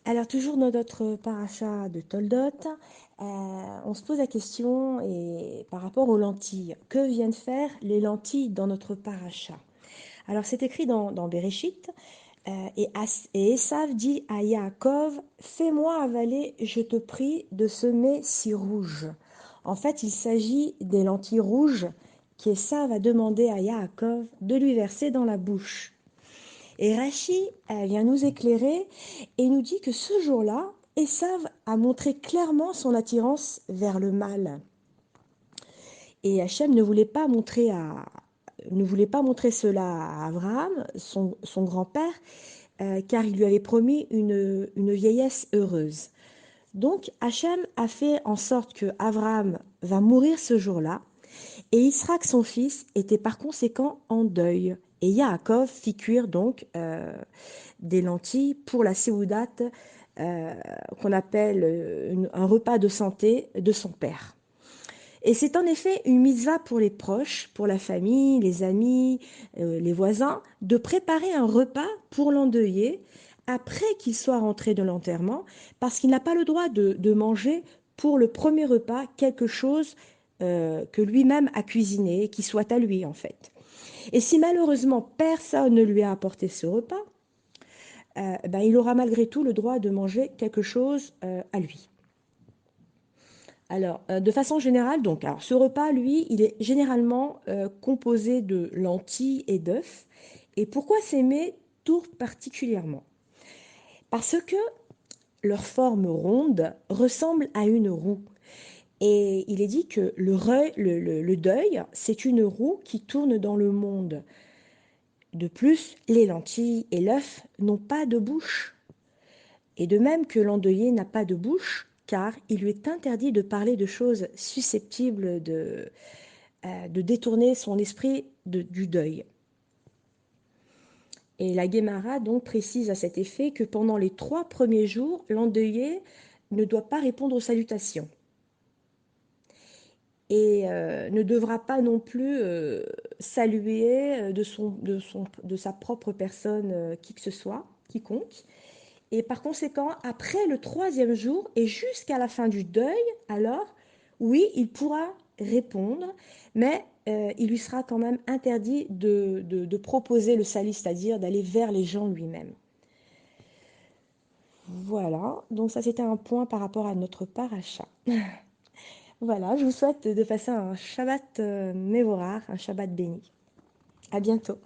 Alors toujours dans notre paracha de Toldot, on se pose la question et par rapport aux lentilles, que viennent faire les lentilles dans notre paracha? Alors c'est écrit dans Bereshit, et Esav dit à Yaakov, fais-moi avaler, je te prie, de ce mets si rouge. En fait, il s'agit des lentilles rouges qu'Esav a demandé à Yaakov de lui verser dans la bouche. Et Rachi vient nous éclairer et nous dit que ce jour-là, Esav a montré clairement son attirance vers le mal. Et Hachem ne voulait pas montrer cela à Abraham, son grand-père, car il lui avait promis une vieillesse heureuse. Donc Hachem a fait en sorte que Abraham va mourir ce jour-là, et Israël, son fils, était par conséquent en deuil. Et Yaakov fit cuire donc des lentilles pour la séoudat euh, qu'on appelle un repas de santé de son père. Et c'est en effet une mitzvah pour les proches, pour la famille, les amis, les voisins, de préparer un repas pour l'endeuillé après qu'il soit rentré de l'enterrement, parce qu'il n'a pas le droit de manger pour le premier repas quelque chose que lui-même a cuisiné, qui soit à lui en fait. Et si malheureusement personne ne lui a apporté ce repas, ben, il aura malgré tout le droit de manger quelque chose à lui. Alors, de façon générale, donc, alors ce repas, lui, il est généralement composé de lentilles et d'œufs. Et pourquoi ces mets tournent particulièrement? Parce que leur forme ronde ressemble à une roue. Et il est dit que le deuil, c'est une roue qui tourne dans le monde. De plus, les lentilles et l'œuf n'ont pas de bouche. Et de même que l'endeuillé n'a pas de bouche, car il lui est interdit de parler de choses susceptibles de détourner son esprit du deuil. Et la Guémara donc précise à cet effet que pendant les 3 premiers jours, l'endeuillé ne doit pas répondre aux salutations et ne devra pas non plus saluer de sa propre personne qui que ce soit, quiconque. Et par conséquent, après le 3e jour et jusqu'à la fin du deuil, alors, oui, il pourra répondre, mais il lui sera quand même interdit de proposer le salut, c'est-à-dire d'aller vers les gens lui-même. Voilà, donc ça c'était un point par rapport à notre paracha. Voilà, je vous souhaite de passer un Shabbat Mévorach, un Shabbat béni. À bientôt.